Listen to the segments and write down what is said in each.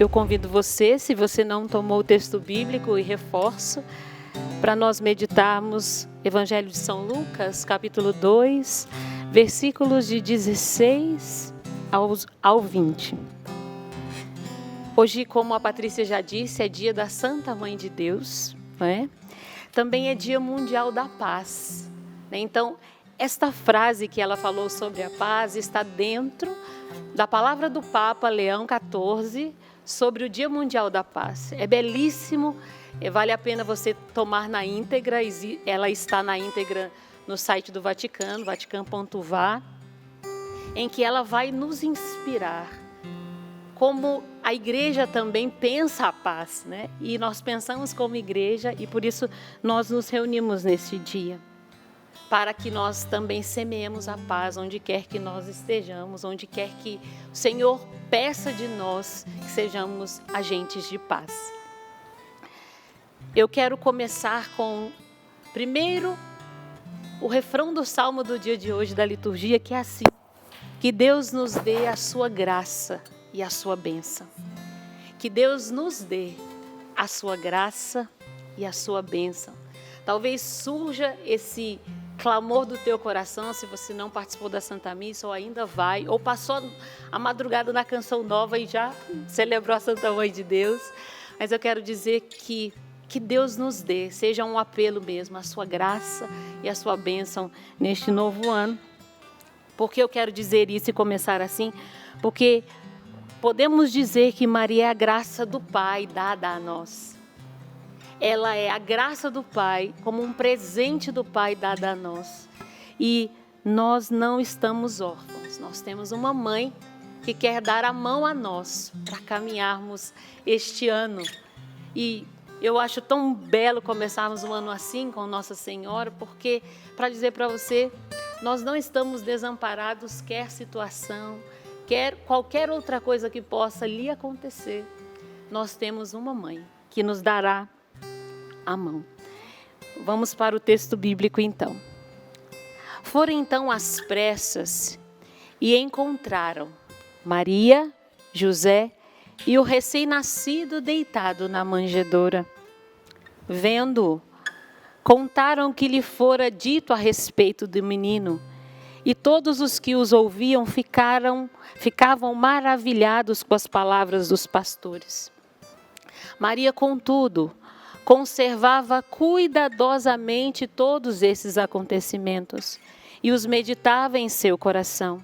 eu convido você, se você não tomou o texto bíblico, e reforço, para nós meditarmos Evangelho de São Lucas, capítulo 2, versículos de 16 ao 20. Hoje, como a Patrícia já disse, é dia da Santa Mãe de Deus, não é? Também é dia mundial da paz, né? Então, esta frase que ela falou sobre a paz está dentro da palavra do Papa Leão XIV sobre o Dia Mundial da Paz. É belíssimo, vale a pena você tomar na íntegra, ela está na íntegra no site do Vaticano, vatican.va, em que ela vai nos inspirar como a igreja também pensa a paz, né? E nós pensamos como igreja e por isso nós nos reunimos nesse dia, para que nós também semeemos a paz onde quer que nós estejamos, onde quer que o Senhor peça de nós que sejamos agentes de paz. Eu quero começar com, primeiro, o refrão do salmo do dia de hoje, da liturgia, que é assim: que Deus nos dê a sua graça e a sua bênção. Que Deus nos dê a sua graça e a sua bênção. Talvez surja esse clamor do teu coração, se você não participou da Santa Missa ou ainda vai, ou passou a madrugada na Canção Nova e já celebrou a Santa Mãe de Deus. Mas eu quero dizer que Deus nos dê, seja um apelo mesmo, a sua graça e a sua bênção neste novo ano. Por que eu quero dizer isso e começar assim? Porque podemos dizer que Maria é a graça do Pai dada a nós. Ela é a graça do Pai, como um presente do Pai dado a nós. E nós não estamos órfãos. Nós temos uma mãe que quer dar a mão a nós para caminharmos este ano. E eu acho tão belo começarmos um ano assim com Nossa Senhora, porque, para dizer para você, nós não estamos desamparados, quer situação, quer qualquer outra coisa que possa lhe acontecer. Nós temos uma mãe que nos dará a mão. Vamos para o texto bíblico então. Foram então às pressas e encontraram Maria, José e o recém-nascido deitado na manjedoura. Vendo-o, contaram o que lhe fora dito a respeito do menino, e todos os que os ouviam ficavam maravilhados com as palavras dos pastores. Maria, contudo, conservava cuidadosamente todos esses acontecimentos e os meditava em seu coração.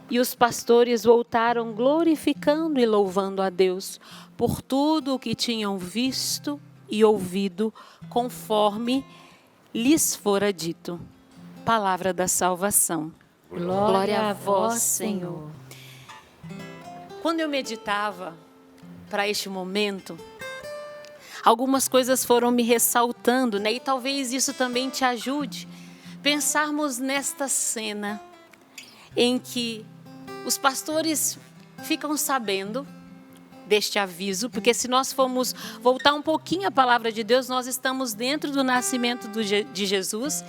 E os pastores voltaram glorificando e louvando a Deus por tudo o que tinham visto e ouvido, conforme lhes fora dito. Palavra da salvação. Glória a vós, Senhor. Quando eu meditava para este momento, algumas coisas foram me ressaltando, né? E talvez isso também te ajude. Pensarmos nesta cena em que os pastores ficam sabendo deste aviso, porque se nós formos voltar um pouquinho à palavra de Deus, nós estamos dentro do nascimento de Jesus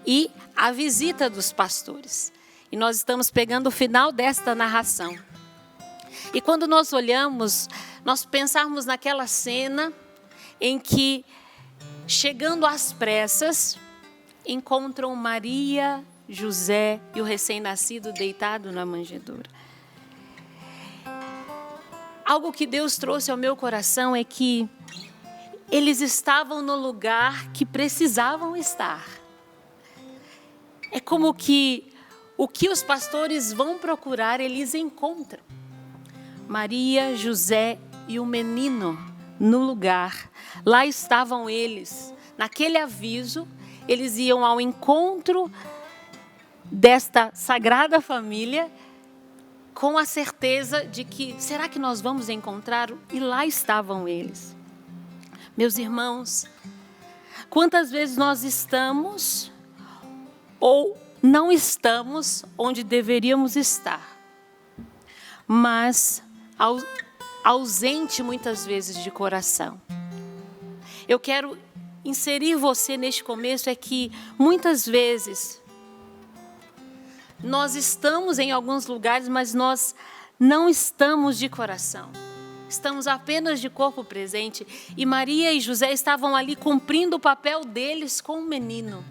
e a visita dos pastores. E nós estamos pegando o final desta narração. E quando nós olhamos, nós pensarmos naquela cena em que, chegando às pressas, encontram Maria, José e o recém-nascido deitado na manjedoura. Algo que Deus trouxe ao meu coração é que eles estavam no lugar que precisavam estar. É como que o que os pastores vão procurar, eles encontram. Maria, José e o menino no lugar. Lá estavam eles. Naquele aviso, eles iam ao encontro desta sagrada família com a certeza de que, será que nós vamos encontrar? E lá estavam eles. Meus irmãos, quantas vezes nós estamos ou não estamos onde deveríamos estar, mas ausente muitas vezes de coração. Eu quero inserir você neste começo, é que muitas vezes nós estamos em alguns lugares, mas nós não estamos de coração. estamos apenas de corpo presente. E Maria e José estavam ali cumprindo o papel deles com o menino.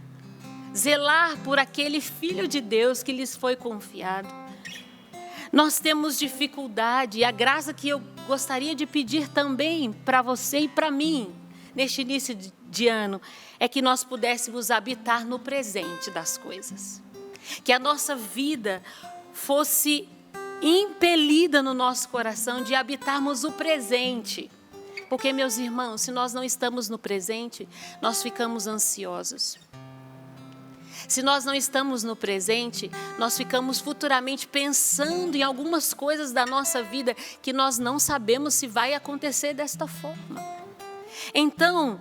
Zelar por aquele filho de Deus que lhes foi confiado. Nós temos dificuldade, e a graça que eu gostaria de pedir também para você e para mim, neste início de ano, é que nós pudéssemos habitar no presente das coisas. Que a nossa vida fosse impelida no nosso coração de habitarmos o presente. Porque, meus irmãos, se nós não estamos no presente, nós ficamos ansiosos. Se nós não estamos no presente, nós ficamos futuramente pensando em algumas coisas da nossa vida que nós não sabemos se vai acontecer desta forma. Então,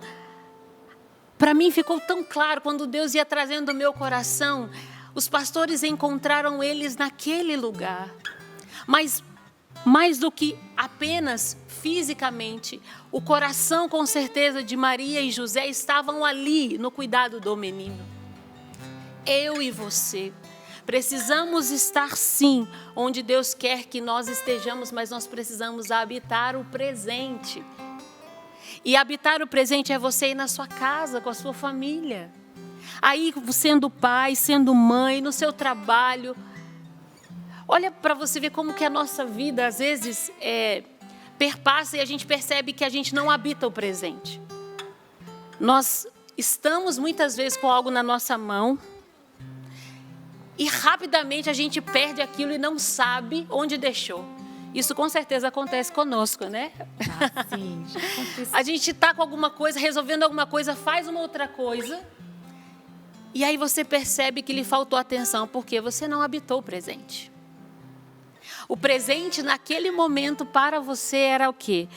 para mim ficou tão claro quando Deus ia trazendo o meu coração, os pastores encontraram eles naquele lugar. Mas mais do que apenas fisicamente, o coração com certeza de Maria e José estavam ali no cuidado do menino. Eu e você precisamos estar sim onde Deus quer que nós estejamos, mas nós precisamos habitar o presente. E habitar o presente é você ir na sua casa, com a sua família. Aí sendo pai, sendo mãe, no seu trabalho. Olha para você ver como que a nossa vida às vezes perpassa e a gente percebe que a gente não habita o presente. Nós estamos muitas vezes com algo na nossa mão e rapidamente a gente perde aquilo e não sabe onde deixou. Isso com certeza acontece conosco, né? Sim, já aconteceu. A gente está com alguma coisa, resolvendo alguma coisa, faz uma outra coisa. E aí você percebe que lhe faltou atenção, porque você não habitou o presente. O presente naquele momento para você era o quê?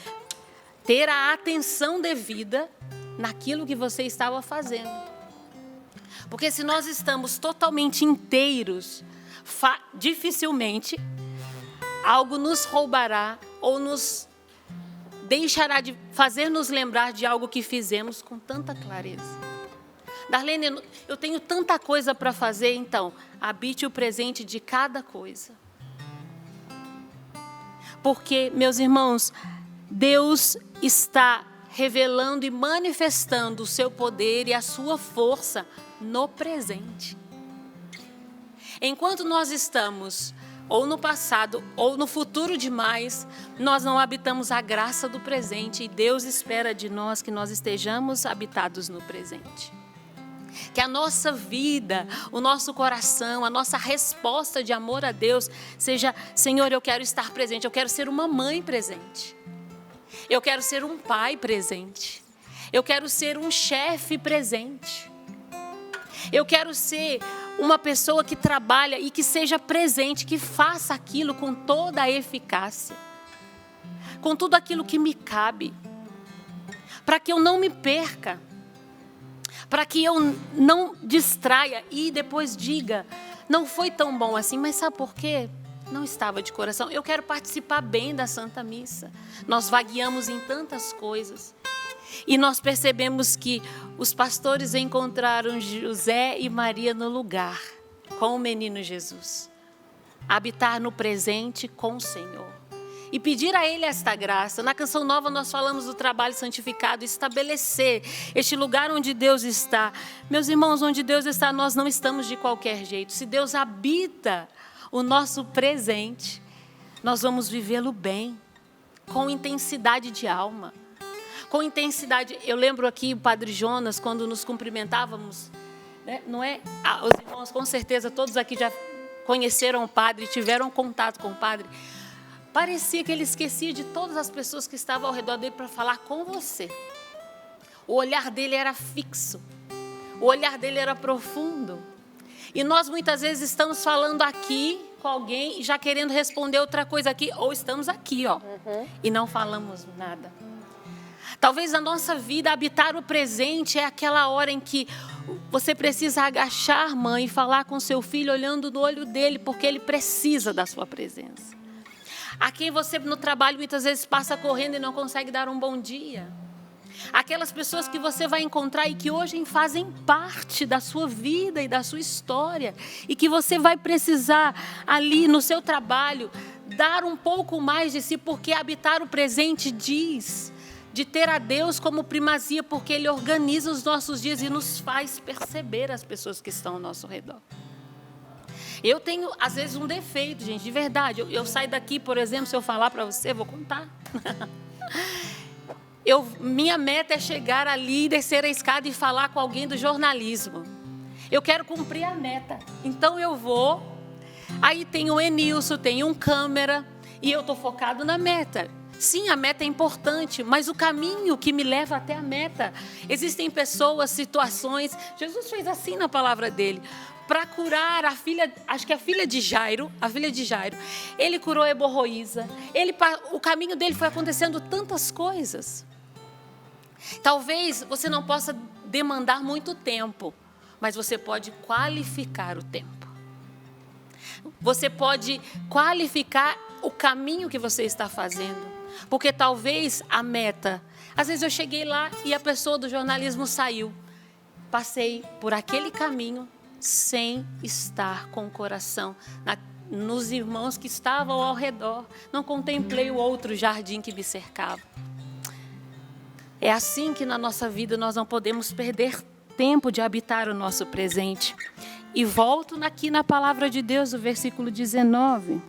Ter a atenção devida naquilo que você estava fazendo. Porque se nós estamos totalmente inteiros, dificilmente algo nos roubará ou nos deixará de fazer-nos lembrar de algo que fizemos com tanta clareza. Darlene, eu tenho tanta coisa para fazer, então habite o presente de cada coisa. Porque, meus irmãos, Deus está revelando e manifestando o seu poder e a sua força no presente. Enquanto nós estamos ou no passado ou no futuro demais, nós não habitamos a graça do presente e Deus espera de nós que nós estejamos habitados no presente. Que a nossa vida, o nosso coração, a nossa resposta de amor a Deus seja: Senhor, eu quero estar presente, eu quero ser uma mãe presente. Eu quero ser um pai presente. Eu quero ser um chefe presente. Eu quero ser uma pessoa que trabalha e que seja presente, que faça aquilo com toda a eficácia, com tudo aquilo que me cabe, para que eu não me perca, para que eu não distraia e depois diga: não foi tão bom assim, mas sabe por quê? Não estava de coração. Eu quero participar bem da Santa Missa. Nós vagueamos em tantas coisas. E nós percebemos que os pastores encontraram José e Maria no lugar, com o menino Jesus. Habitar no presente com o Senhor. E pedir a Ele esta graça. Na Canção Nova nós falamos do trabalho santificado, estabelecer este lugar onde Deus está. Meus irmãos, onde Deus está, nós não estamos de qualquer jeito. Se Deus habita o nosso presente, nós vamos vivê-lo bem, com intensidade de alma. Com intensidade. Eu lembro aqui o Padre Jonas, quando nos cumprimentávamos, né? Não é? Os irmãos, com certeza, todos aqui já conheceram o Padre, tiveram contato com o Padre. Parecia que ele esquecia de todas as pessoas que estavam ao redor dele para falar com você. O olhar dele era fixo. O olhar dele era profundo. E nós muitas vezes estamos falando aqui com alguém e já querendo responder outra coisa aqui. Ou estamos aqui, ó, e não falamos nada. Talvez na nossa vida habitar o presente é aquela hora em que você precisa agachar, mãe, e falar com seu filho olhando no olho dele, porque ele precisa da sua presença. A quem você no trabalho muitas vezes passa correndo e não consegue dar um bom dia. Aquelas pessoas que você vai encontrar e que hoje fazem parte da sua vida e da sua história. E que você vai precisar ali no seu trabalho dar um pouco mais de si, porque habitar o presente diz de ter a Deus como primazia, porque Ele organiza os nossos dias e nos faz perceber as pessoas que estão ao nosso redor. Eu tenho, às vezes, um defeito, gente, de verdade. Eu saio daqui, por exemplo, se eu falar para você, vou contar. Minha meta é chegar ali, descer a escada e falar com alguém do jornalismo. Eu quero cumprir a meta. Então eu vou, aí tem o Enilson, tem um câmera, e eu estou focado na meta. Sim, a meta é importante, mas o caminho que me leva até a meta. Existem pessoas, situações. Jesus fez assim na palavra dele. Para curar a filha, acho que a filha de Jairo, ele curou a hemorroísa. O caminho dele foi acontecendo tantas coisas. Talvez você não possa demandar muito tempo, mas você pode qualificar o tempo. Você pode qualificar o caminho que você está fazendo. Porque talvez a meta... Às vezes eu cheguei lá e a pessoa do jornalismo saiu. Passei por aquele caminho sem estar com o coração nos irmãos que estavam ao redor. Não contemplei o outro jardim que me cercava. É assim que na nossa vida nós não podemos perder tempo de habitar o nosso presente. E volto aqui na palavra de Deus, o versículo 19.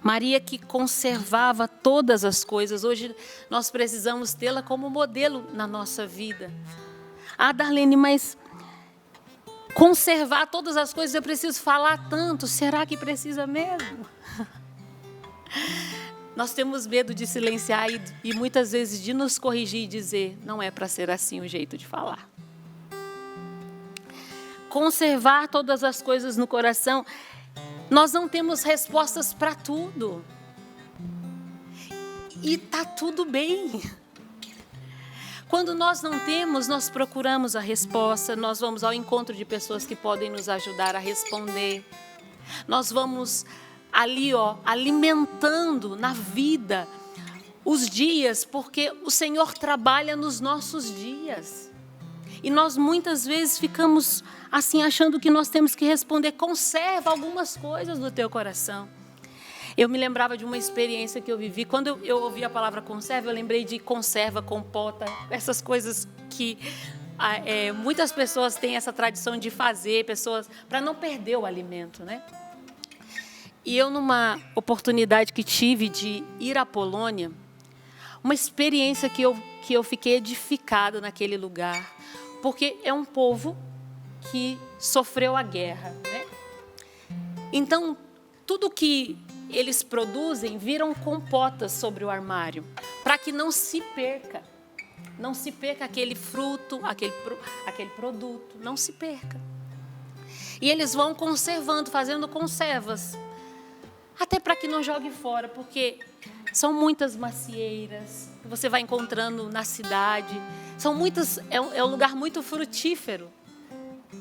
Maria que conservava todas as coisas. Hoje nós precisamos tê-la como modelo na nossa vida. Ah, Darlene, mas conservar todas as coisas, eu preciso falar tanto. Será que precisa mesmo? Nós temos medo de silenciar e muitas vezes de nos corrigir e dizer, não é para ser assim o jeito de falar. Conservar todas as coisas no coração. Nós não temos respostas para tudo. E está tudo bem. Quando nós não temos, nós procuramos a resposta. Nós vamos ao encontro de pessoas que podem nos ajudar a responder. Nós vamos ali, alimentando na vida os dias, porque o Senhor trabalha nos nossos dias. E nós muitas vezes ficamos assim, achando que nós temos que responder. Conserva algumas coisas no teu coração. Eu me lembrava de uma experiência que eu vivi. Quando eu ouvi a palavra conserva, eu lembrei de conserva, compota, essas coisas que muitas pessoas têm essa tradição de fazer, pessoas para não perder o alimento, né? E eu, numa oportunidade que tive de ir à Polônia, uma experiência que eu fiquei edificada naquele lugar, porque é um povo que sofreu a guerra, né? Então, tudo que eles produzem viram compotas sobre o armário, para que não se perca aquele fruto, aquele produto, não se perca. E eles vão conservando, fazendo conservas, até para que não jogue fora, porque são muitas macieiras que você vai encontrando na cidade. São muitas, é um lugar muito frutífero,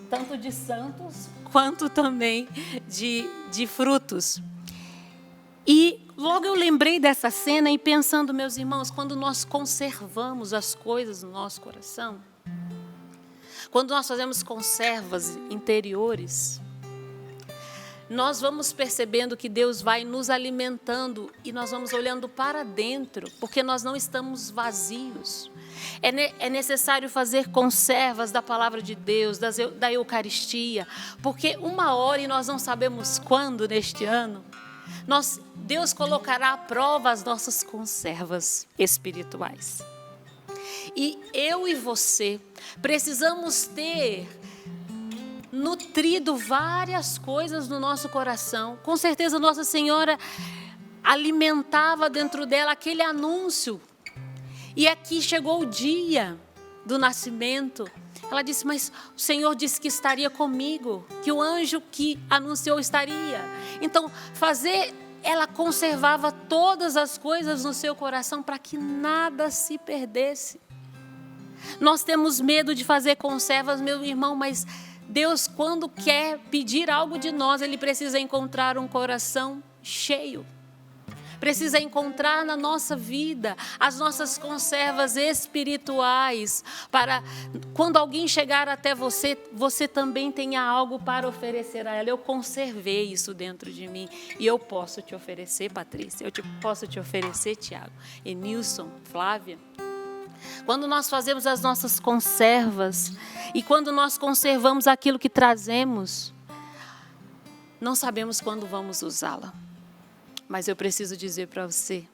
tanto de santos quanto também de frutos. E logo eu lembrei dessa cena e pensando, meus irmãos, quando nós conservamos as coisas no nosso coração, quando nós fazemos conservas interiores, nós vamos percebendo que Deus vai nos alimentando e nós vamos olhando para dentro, porque nós não estamos vazios. É necessário fazer conservas da palavra de Deus, da Eucaristia, porque uma hora, e nós não sabemos quando neste ano, Deus colocará à prova as nossas conservas espirituais. E eu e você precisamos ter nutrido várias coisas no nosso coração. Com certeza Nossa Senhora alimentava dentro dela aquele anúncio. E aqui chegou o dia do nascimento. Ela disse, mas o Senhor disse que estaria comigo, que o anjo que anunciou estaria. Então, ela conservava todas as coisas no seu coração para que nada se perdesse. Nós temos medo de fazer conservas, meu irmão, mas Deus, quando quer pedir algo de nós, Ele precisa encontrar um coração cheio. precisa encontrar na nossa vida as nossas conservas espirituais, para quando alguém chegar até você, você também tenha algo para oferecer a ela. Eu conservei isso dentro de mim e eu posso te oferecer, Patrícia, posso te oferecer, Tiago, Enilson, Flávia. Quando nós fazemos as nossas conservas e quando nós conservamos aquilo que trazemos, não sabemos quando vamos usá-la. Mas eu preciso dizer para você,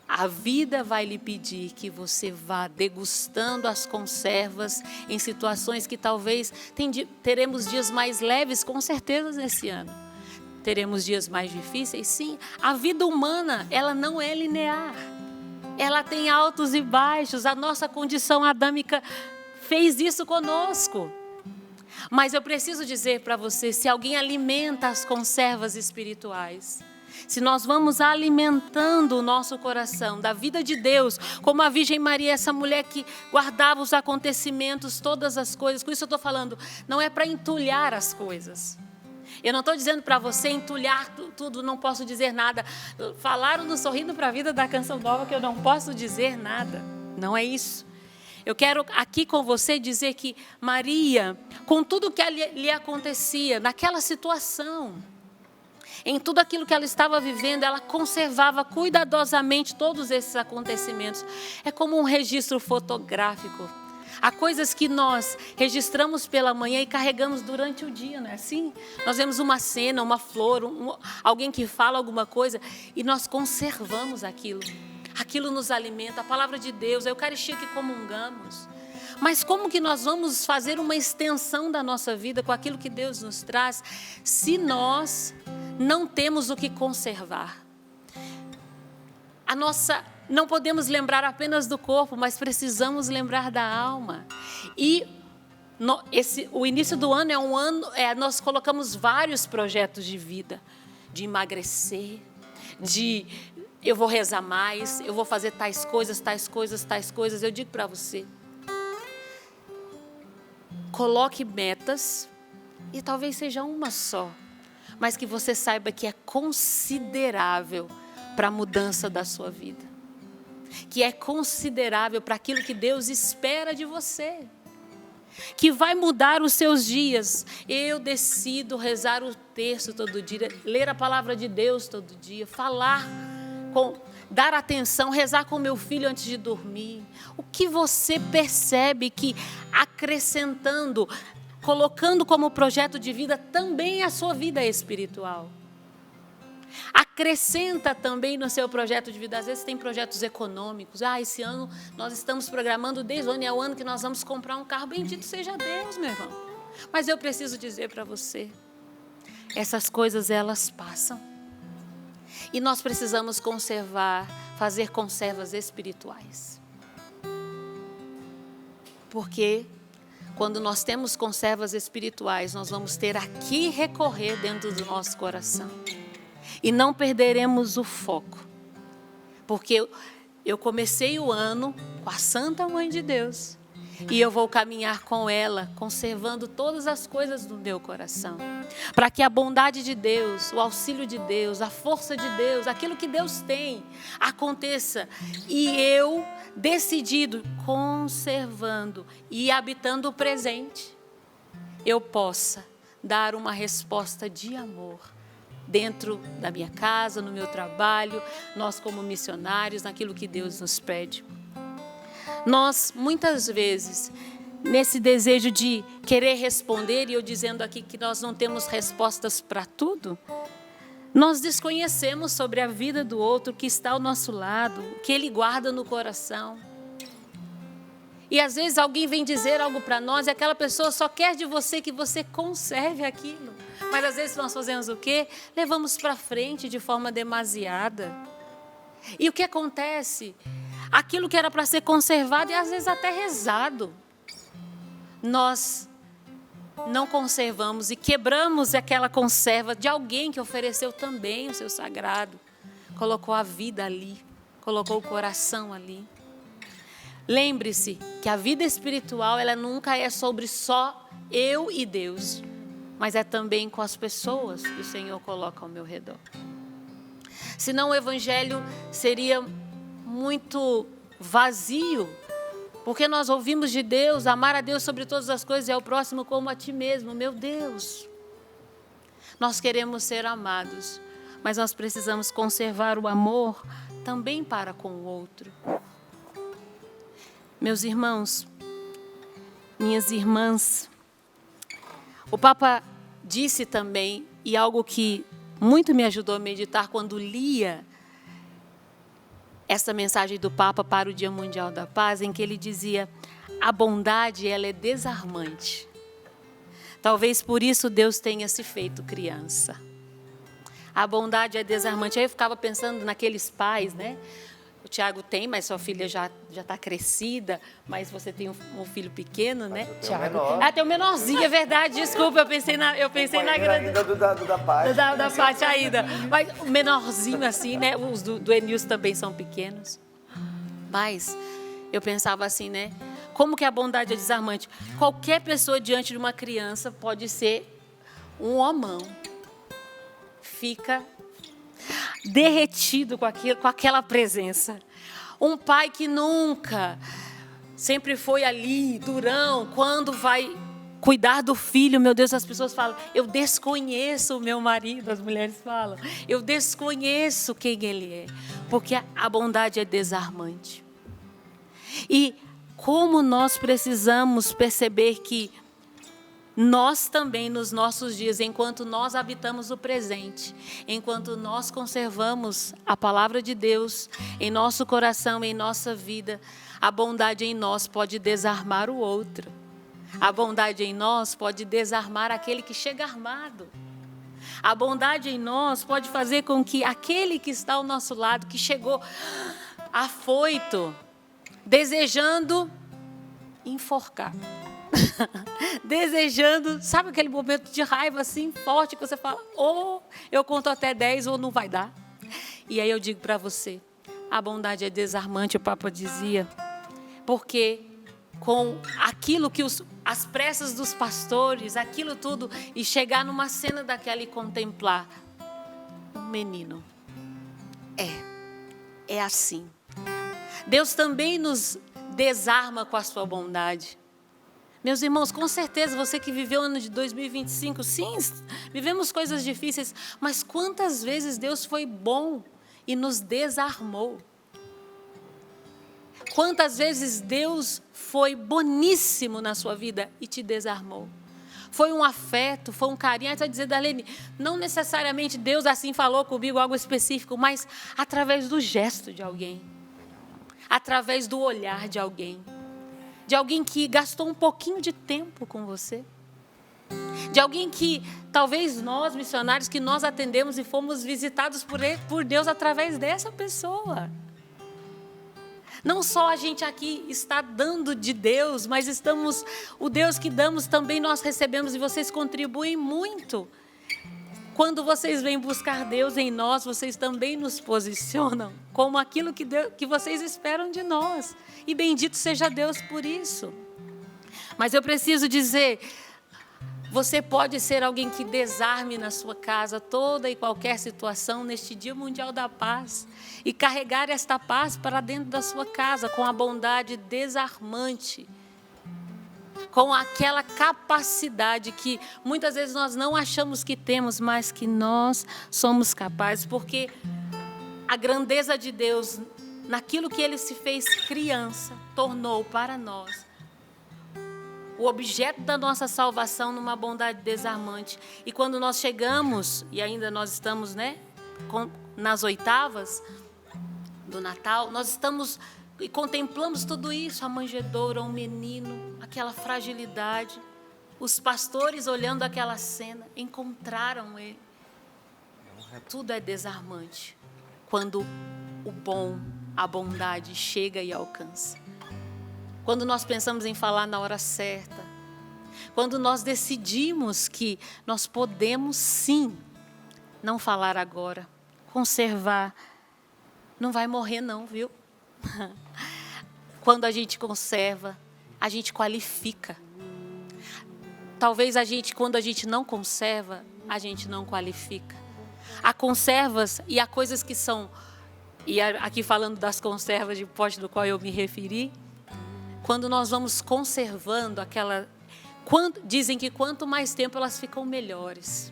a vida vai lhe pedir que você vá degustando as conservas em situações que talvez teremos dias mais leves, com certeza nesse ano. Teremos dias mais difíceis, sim. A vida humana, ela não é linear. Ela tem altos e baixos. A nossa condição adâmica fez isso conosco. Mas eu preciso dizer para você, se alguém alimenta as conservas espirituais, se nós vamos alimentando o nosso coração da vida de Deus, como a Virgem Maria, essa mulher que guardava os acontecimentos, todas as coisas, com isso eu estou falando, não é para entulhar as coisas. Eu não estou dizendo para você entulhar tudo, não posso dizer nada. Falaram no Sorrindo para a Vida da Canção Nova que eu não posso dizer nada. Não é isso. Eu quero aqui com você dizer que Maria, com tudo que lhe acontecia naquela situação, em tudo aquilo que ela estava vivendo, ela conservava cuidadosamente todos esses acontecimentos. É como um registro fotográfico. Há coisas que nós registramos pela manhã e carregamos durante o dia, não é assim? Nós vemos uma cena, uma flor, alguém que fala alguma coisa e nós conservamos aquilo. Aquilo nos alimenta, a palavra de Deus, a Eucaristia que comungamos. Mas como que nós vamos fazer uma extensão da nossa vida com aquilo que Deus nos traz, se nós não temos o que conservar? Não podemos lembrar apenas do corpo, mas precisamos lembrar da alma. E o início do ano é um ano, nós colocamos vários projetos de vida, de emagrecer, eu vou rezar mais, eu vou fazer tais coisas, tais coisas, tais coisas. Eu digo para você, coloque metas, e talvez seja uma só, mas que você saiba que é considerável para a mudança da sua vida, que é considerável para aquilo que Deus espera de você, que vai mudar os seus dias. Eu decido rezar o terço todo dia, ler a palavra de Deus todo dia, dar atenção, rezar com meu filho antes de dormir. O que você percebe que acrescentando, colocando como projeto de vida também a sua vida espiritual? Acrescenta também no seu projeto de vida. Às vezes tem projetos econômicos. Esse ano nós estamos programando, desde o ano é o ano que nós vamos comprar um carro. Bendito seja Deus, meu irmão. Mas eu preciso dizer para você, essas coisas elas passam. E nós precisamos fazer conservas espirituais. Porque quando nós temos conservas espirituais, nós vamos ter a que recorrer dentro do nosso coração. E não perderemos o foco. Porque eu comecei o ano com a Santa Mãe de Deus. E eu vou caminhar com ela, conservando todas as coisas do meu coração. Para que a bondade de Deus, o auxílio de Deus, a força de Deus, aquilo que Deus tem, aconteça. E eu, decidido, conservando e habitando o presente, eu possa dar uma resposta de amor. Dentro da minha casa, no meu trabalho, nós como missionários, naquilo que Deus nos pede. Nós, muitas vezes, nesse desejo de querer responder, e eu dizendo aqui que nós não temos respostas para tudo, nós desconhecemos sobre a vida do outro que está ao nosso lado, que ele guarda no coração. E às vezes alguém vem dizer algo para nós e aquela pessoa só quer de você que você conserve aquilo. Mas às vezes nós fazemos o quê? Levamos para frente de forma demasiada. E o que acontece? Aquilo que era para ser conservado e às vezes até rezado, nós não conservamos e quebramos aquela conserva de alguém que ofereceu também o seu sagrado, colocou a vida ali, colocou o coração ali. Lembre-se que a vida espiritual, ela nunca é sobre só eu e Deus, mas é também com as pessoas que o Senhor coloca ao meu redor. Senão o evangelho seria muito vazio. Porque nós ouvimos de Deus, amar a Deus sobre todas as coisas e ao próximo como a ti mesmo. Meu Deus, nós queremos ser amados, mas nós precisamos conservar o amor também para com o outro. Meus irmãos, minhas irmãs, o Papa disse também, e algo que muito me ajudou a meditar quando lia essa mensagem do Papa para o Dia Mundial da Paz, em que ele dizia: a bondade, ela é desarmante. Talvez por isso Deus tenha se feito criança. A bondade é desarmante. Aí eu ficava pensando naqueles pais, né? O Tiago tem, mas sua filha já está crescida, mas você tem um filho pequeno, né? Tiago tem um menorzinho, é verdade, desculpa, eu pensei na grande. Ainda da Paty. Da Paty ainda. Mas o menorzinho assim, né? Os do Enilson também são pequenos. Mas eu pensava assim, né? Como que a bondade é desarmante? Qualquer pessoa diante de uma criança pode ser um homão. Fica derretido com aquela presença. Um pai que nunca, sempre foi ali, durão, quando vai cuidar do filho, meu Deus, as pessoas falam: eu desconheço o meu marido, as mulheres falam, eu desconheço quem ele é, porque a bondade é desarmante. E como nós precisamos perceber que nós também, nos nossos dias, enquanto nós habitamos o presente, enquanto nós conservamos a palavra de Deus em nosso coração, em nossa vida, a bondade em nós pode desarmar o outro. A bondade em nós pode desarmar aquele que chega armado. A bondade em nós pode fazer com que aquele que está ao nosso lado, que chegou afoito, desejando enforcar, desejando, sabe aquele momento de raiva assim forte que você fala: ou eu conto até 10 ou não vai dar. E aí eu digo para você, a bondade é desarmante, o Papa dizia, porque com aquilo que as pressas dos pastores, aquilo tudo, e chegar numa cena daquela e contemplar um menino, é assim. Deus também nos desarma com a sua bondade. Meus irmãos, com certeza, você que viveu o ano de 2025, sim, vivemos coisas difíceis, mas quantas vezes Deus foi bom e nos desarmou? Quantas vezes Deus foi boníssimo na sua vida e te desarmou? Foi um afeto, foi um carinho. Aí você vai dizer, Darlene, não necessariamente Deus assim falou comigo, algo específico, mas através do gesto de alguém, através do olhar de alguém que gastou um pouquinho de tempo com você, de alguém que, talvez nós, missionários, que nós atendemos e fomos visitados por Deus através dessa pessoa. Não só a gente aqui está dando de Deus, mas o Deus que damos também nós recebemos, e vocês contribuem muito. Quando vocês vêm buscar Deus em nós, vocês também nos posicionam como aquilo que vocês esperam de nós. E bendito seja Deus por isso. Mas eu preciso dizer, você pode ser alguém que desarme na sua casa toda e qualquer situação neste Dia Mundial da Paz e carregar esta paz para dentro da sua casa com a bondade desarmante, com aquela capacidade que muitas vezes nós não achamos que temos, mas que nós somos capazes, porque a grandeza de Deus, naquilo que Ele se fez criança, tornou para nós o objeto da nossa salvação numa bondade desarmante. E quando nós chegamos, e ainda nós estamos, nas oitavas do Natal, nós estamos e contemplamos tudo isso, a manjedoura, um menino, aquela fragilidade. Os pastores, olhando aquela cena, encontraram ele. Tudo é desarmante quando a bondade chega e alcança. Quando nós pensamos em falar na hora certa, quando nós decidimos que nós podemos sim não falar agora, conservar, não vai morrer não, viu? Quando a gente conserva, a gente qualifica. Talvez quando a gente não conserva, a gente não qualifica. Há conservas e há coisas que são, e aqui falando das conservas de pote do qual eu me referi, quando nós vamos conservando aquela, dizem que quanto mais tempo elas ficam melhores.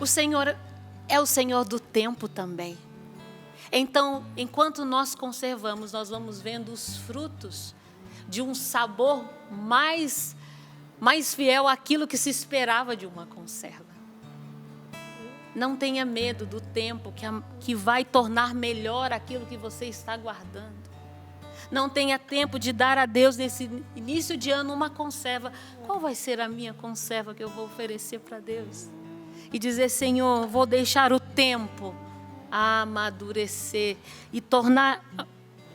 O Senhor é o Senhor do tempo também. Então, enquanto nós conservamos, nós vamos vendo os frutos de um sabor mais fiel àquilo que se esperava de uma conserva. Não tenha medo do tempo que vai tornar melhor aquilo que você está guardando. Não tenha tempo de dar a Deus nesse início de ano uma conserva. Qual vai ser a minha conserva que eu vou oferecer para Deus? E dizer, Senhor, vou deixar o tempo amadurecer e tornar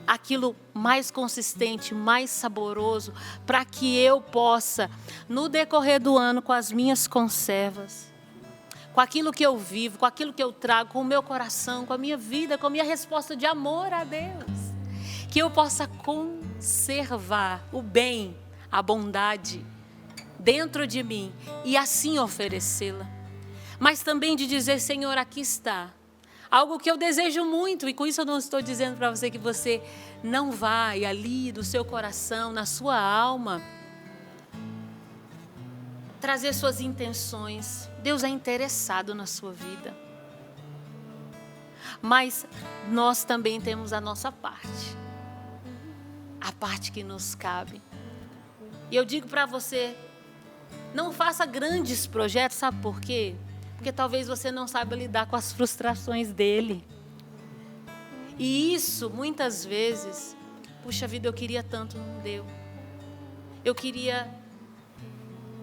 aquilo mais consistente, mais saboroso, para que eu possa, no decorrer do ano, com as minhas conservas, com aquilo que eu vivo, com aquilo que eu trago, com o meu coração, com a minha vida, com a minha resposta de amor a Deus, que eu possa conservar o bem, a bondade dentro de mim e assim oferecê-la. Mas também de dizer, Senhor, aqui está. Algo que eu desejo muito, e com isso eu não estou dizendo para você que você não vai ali do seu coração, na sua alma, trazer suas intenções. Deus é interessado na sua vida. Mas nós também temos a nossa parte. A parte que nos cabe. E eu digo para você, não faça grandes projetos, sabe por quê? Porque talvez você não saiba lidar com as frustrações dele. E isso, muitas vezes, puxa vida, eu queria tanto, não deu. Eu queria,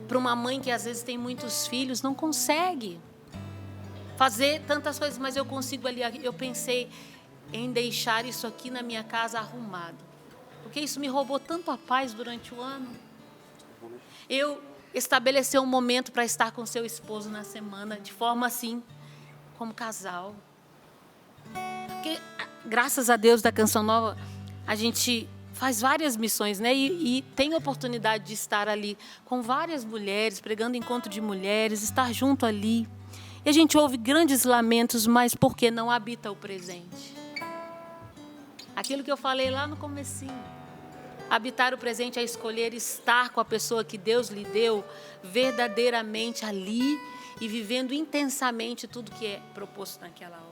para uma mãe que às vezes tem muitos filhos, não consegue fazer tantas coisas, mas eu consigo ali. Eu pensei em deixar isso aqui na minha casa arrumado. Porque isso me roubou tanto a paz durante o ano. Eu estabelecer um momento para estar com seu esposo na semana, de forma assim, como casal. Porque, graças a Deus da Canção Nova, a gente faz várias missões, né? E tem oportunidade de estar ali com várias mulheres, pregando encontro de mulheres, estar junto ali. E a gente ouve grandes lamentos, mas porque não habita o presente. Aquilo que eu falei lá no comecinho. Habitar o presente é escolher estar com a pessoa que Deus lhe deu verdadeiramente ali e vivendo intensamente tudo que é proposto naquela hora.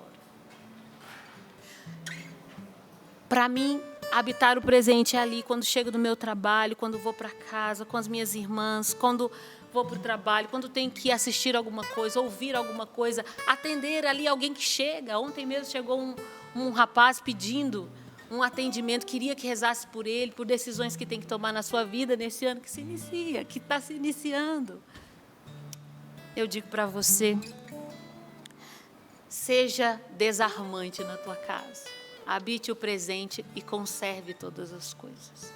Para mim, habitar o presente é ali quando chego do meu trabalho, quando vou para casa com as minhas irmãs, quando vou para o trabalho, quando tenho que assistir alguma coisa, ouvir alguma coisa, atender ali alguém que chega. Ontem mesmo chegou um rapaz pedindo um atendimento, queria que rezasse por ele, por decisões que tem que tomar na sua vida nesse ano que se inicia, que está se iniciando. Eu digo para você, seja desarmante na tua casa, habite o presente e conserve todas as coisas.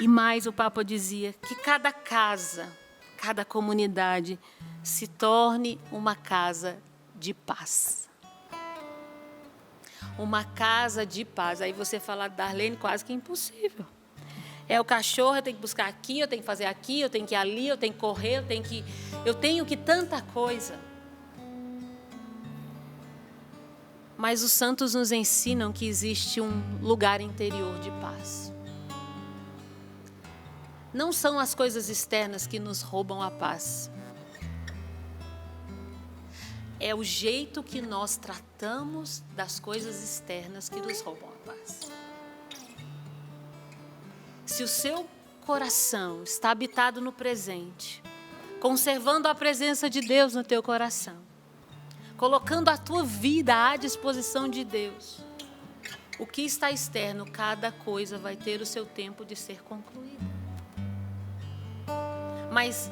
E mais, o Papa dizia que cada casa, cada comunidade se torne uma casa de paz. Uma casa de paz. Aí você fala, Darlene, quase que impossível. É o cachorro, eu tenho que buscar aqui, eu tenho que fazer aqui, eu tenho que ir ali, eu tenho que correr, eu tenho que tanta coisa. Mas os santos nos ensinam que existe um lugar interior de paz. Não são as coisas externas que nos roubam a paz. É o jeito que nós tratamos das coisas externas que nos roubam a paz. Se o seu coração está habitado no presente, conservando a presença de Deus no teu coração, colocando a tua vida à disposição de Deus, o que está externo, cada coisa vai ter o seu tempo de ser concluída. Mas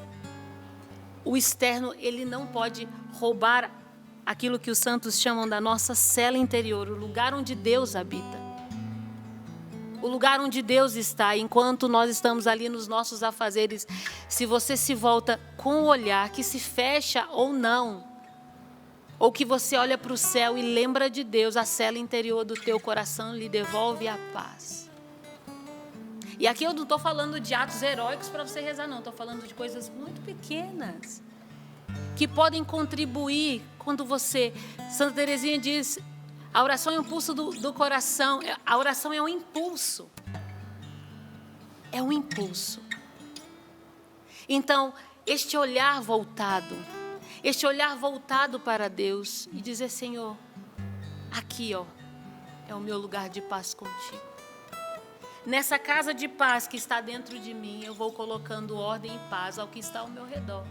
o externo, ele não pode roubar aquilo que os santos chamam da nossa cela interior, o lugar onde Deus habita. O lugar onde Deus está, enquanto nós estamos ali nos nossos afazeres. Se você se volta com o olhar que se fecha ou não, ou que você olha para o céu e lembra de Deus, a cela interior do teu coração lhe devolve a paz. E aqui eu não estou falando de atos heróicos para você rezar, não. Estou falando de coisas muito pequenas, que podem contribuir quando você... Santa Teresinha diz, a oração é um impulso do coração. A oração é um impulso. É um impulso. Então, este olhar voltado para Deus e dizer, Senhor, aqui, ó, é o meu lugar de paz contigo. Nessa casa de paz que está dentro de mim, eu vou colocando ordem e paz ao que está ao meu redor.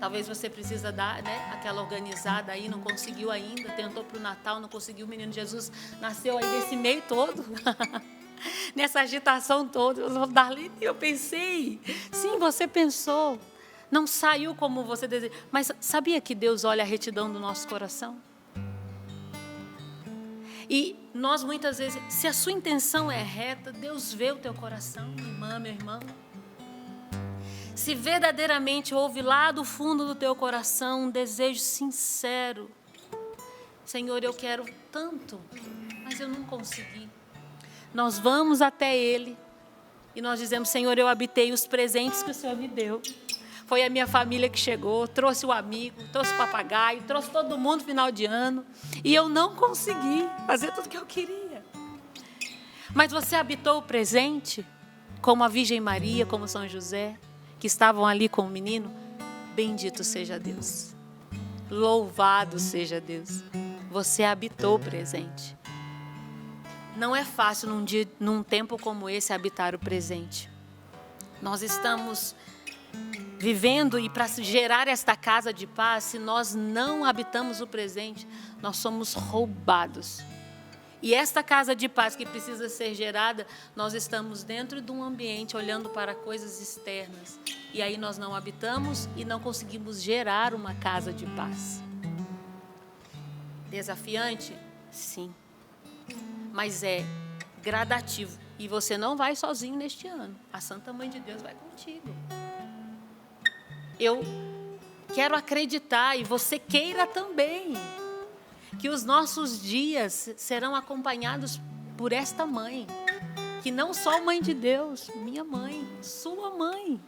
Talvez você precisa dar, né, aquela organizada aí, não conseguiu ainda, tentou para o Natal, não conseguiu, o menino Jesus nasceu aí nesse meio todo, nessa agitação toda. Darlene, eu pensei, sim, você pensou, não saiu como você deseja, mas sabia que Deus olha a retidão do nosso coração? E nós muitas vezes, se a sua intenção é reta, Deus vê o teu coração, minha irmã, meu irmão. Se verdadeiramente houve lá do fundo do teu coração um desejo sincero, Senhor, eu quero tanto, mas eu não consegui. Nós vamos até Ele e nós dizemos, Senhor, eu habitei os presentes que o Senhor me deu. Foi a minha família que chegou, trouxe o amigo, trouxe o papagaio, trouxe todo mundo no final de ano. E eu não consegui fazer tudo o que eu queria. Mas você habitou o presente, como a Virgem Maria, como São José, que estavam ali com o menino. Bendito seja Deus. Louvado seja Deus. Você habitou o presente. Não é fácil num tempo como esse habitar o presente. Nós estamos vivendo, e para gerar esta casa de paz, se nós não habitamos o presente, nós somos roubados. E esta casa de paz que precisa ser gerada, nós estamos dentro de um ambiente olhando para coisas externas. E aí nós não habitamos e não conseguimos gerar uma casa de paz. Desafiante? Sim. Mas é gradativo. E você não vai sozinho neste ano. A Santa Mãe de Deus vai contigo. Eu quero acreditar, e você queira também, que os nossos dias serão acompanhados por esta mãe, que não só Mãe de Deus, minha mãe, sua mãe,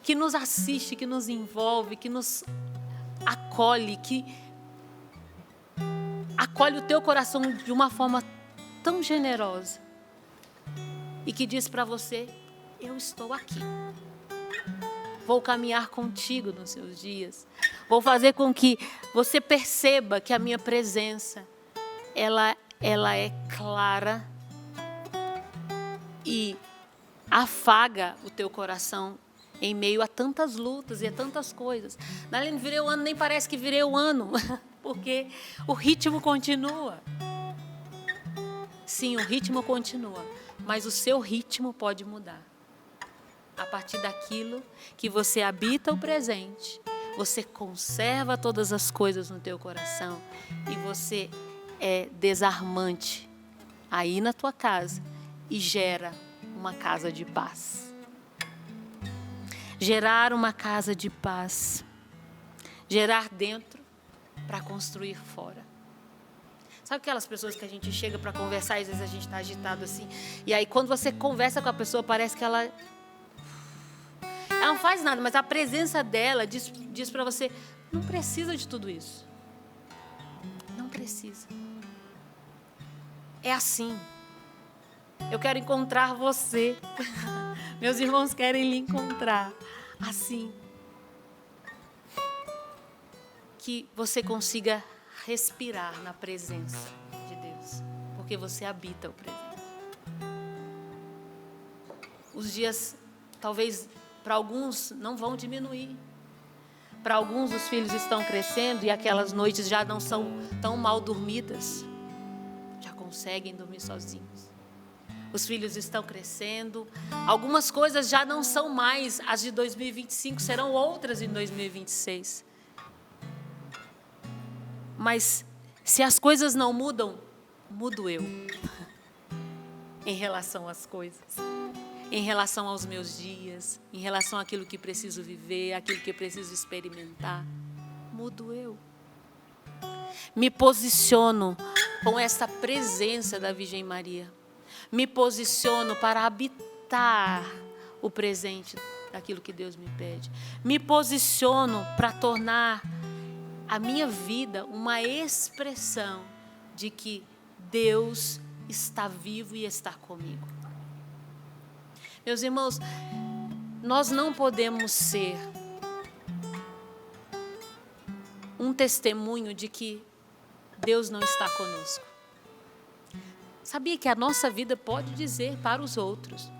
que nos assiste, que nos envolve, que nos acolhe, que acolhe o teu coração de uma forma tão generosa e que diz para você, eu estou aqui. Vou caminhar contigo nos seus dias. Vou fazer com que você perceba que a minha presença, ela é clara e afaga o teu coração em meio a tantas lutas e a tantas coisas. Darlene, virei o ano, nem parece que virei o ano, porque o ritmo continua. Sim, o ritmo continua, mas o seu ritmo pode mudar. A partir daquilo que você habita o presente, você conserva todas as coisas no teu coração e você é desarmante aí na tua casa e gera uma casa de paz. Gerar uma casa de paz. Gerar dentro para construir fora. Sabe aquelas pessoas que a gente chega para conversar e às vezes a gente está agitado assim, e aí quando você conversa com a pessoa parece que ela não faz nada, mas a presença dela diz para você, não precisa de tudo isso. Não precisa. É assim. Eu quero encontrar você. Meus irmãos querem lhe encontrar. Assim. Que você consiga respirar na presença de Deus. Porque você habita o presente. Os dias, talvez, para alguns não vão diminuir. Para alguns os filhos estão crescendo e aquelas noites já não são tão mal dormidas. Já conseguem dormir sozinhos. Os filhos estão crescendo. Algumas coisas já não são mais as de 2025, serão outras em 2026. Mas se as coisas não mudam, mudo eu. Em relação às coisas. Em relação aos meus dias, em relação àquilo que preciso viver, àquilo que preciso experimentar, mudo eu. Me posiciono com essa presença da Virgem Maria. Me posiciono para habitar o presente daquilo que Deus me pede. Me posiciono para tornar a minha vida uma expressão de que Deus está vivo e está comigo. Meus irmãos, nós não podemos ser um testemunho de que Deus não está conosco. Sabia que a nossa vida pode dizer para os outros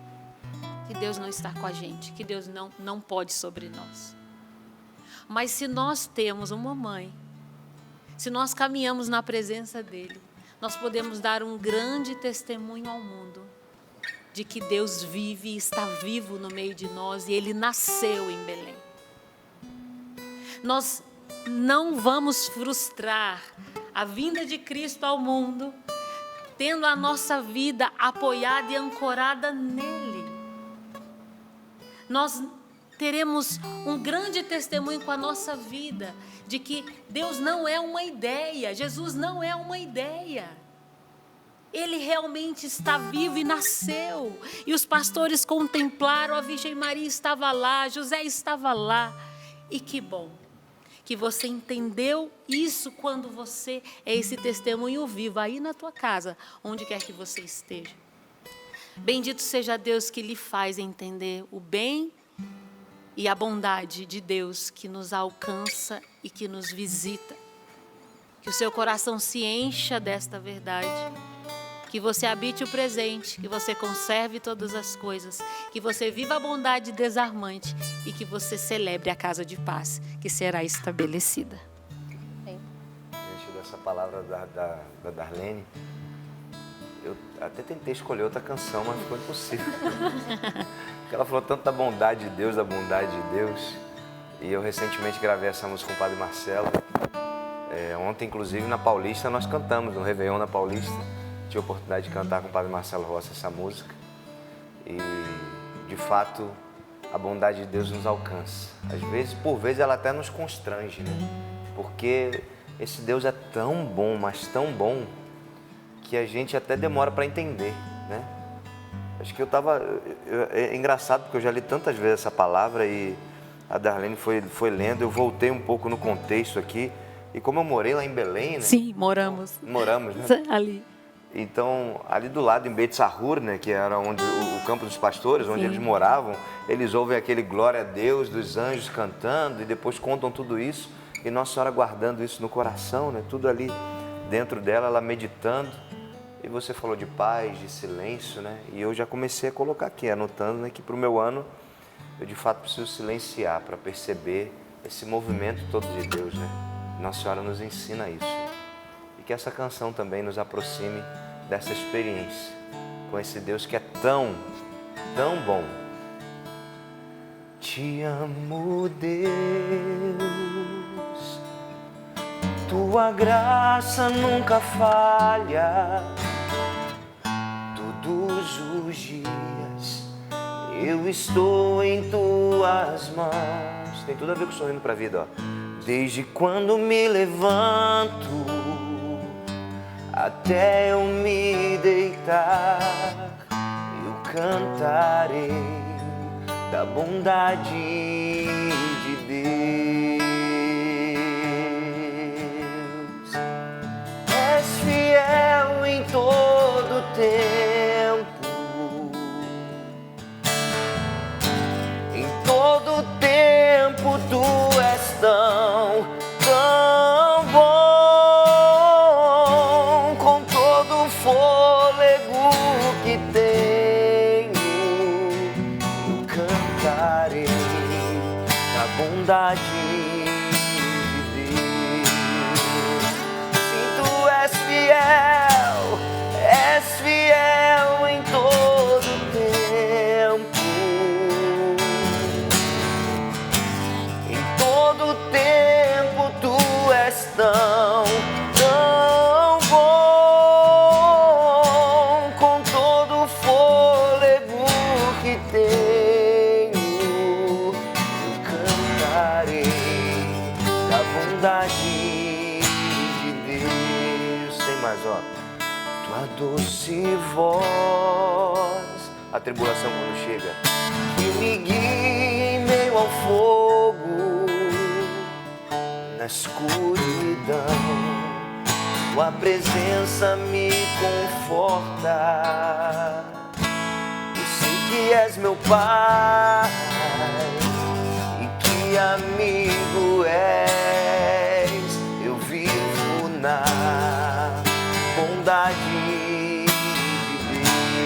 que Deus não está com a gente, que Deus não pode sobre nós. Mas se nós temos uma mãe, se nós caminhamos na presença dEle, nós podemos dar um grande testemunho ao mundo de que Deus vive e está vivo no meio de nós e Ele nasceu em Belém. Nós não vamos frustrar a vinda de Cristo ao mundo, tendo a nossa vida apoiada e ancorada nele. Nós teremos um grande testemunho com a nossa vida, de que Deus não é uma ideia, Jesus não é uma ideia. Ele realmente está vivo e nasceu. E os pastores contemplaram, a Virgem Maria estava lá, José estava lá. E que bom que você entendeu isso quando você é esse testemunho vivo aí na tua casa, onde quer que você esteja. Bendito seja Deus que lhe faz entender o bem e a bondade de Deus que nos alcança e que nos visita. Que o seu coração se encha desta verdade. Que você habite o presente, que você conserve todas as coisas, que você viva a bondade desarmante e que você celebre a casa de paz que será estabelecida. Diante dessa palavra da Darlene, eu até tentei escolher outra canção, mas ficou impossível. Porque ela falou tanto da bondade de Deus, E eu recentemente gravei essa música com o Padre Marcelo. Ontem, inclusive, na Paulista, nós cantamos, no Réveillon na Paulista. Tive a oportunidade de cantar com o Padre Marcelo Rossi essa música. E, de fato, a bondade de Deus nos alcança. Às vezes, por vezes, ela até nos constrange, né? Porque esse Deus é tão bom, mas tão bom, que a gente até demora para entender, né? Acho que é engraçado, porque eu já li tantas vezes essa palavra e a Darlene foi lendo, eu voltei um pouco no contexto aqui. E como eu morei lá em Belém, né? Sim, moramos, né? Ali. Então, ali do lado, em Beit Sahur, né, que era onde o campo dos pastores, onde eles moravam, eles ouvem aquele glória a Deus dos anjos cantando e depois contam tudo isso. E Nossa Senhora guardando isso no coração, né, tudo ali dentro dela, ela meditando. E você falou de paz, de silêncio, né? E eu já comecei a colocar aqui, anotando, né, que para o meu ano eu de fato preciso silenciar para perceber esse movimento todo de Deus, né? Nossa Senhora nos ensina isso. E que essa canção também nos aproxime dessa experiência com esse Deus que é tão, tão bom. Te amo, Deus, tua graça nunca falha. Todos os dias eu estou em tuas mãos. Tem tudo a ver com sorrindo para a vida, ó. Desde quando me levanto até eu me deitar, eu cantarei da bondade de Deus. És fiel em todo tempo, em todo tempo tu és tão bom, com todo o fôlego que tenho, eu cantarei da bondade de Deus. Sim, tu és fiel em todo tempo, em todo tempo tu és tão bom, com todo o fôlego que tenho, eu cantarei da bondade de Deus. Tem mais, ó. Tua doce voz a tribulação quando chega. Que me guie em meio ao fogo, na escuridão. Tua presença me conforta. Eu sei que és meu Pai e que amigo és. Eu vivo na bondade de Deus.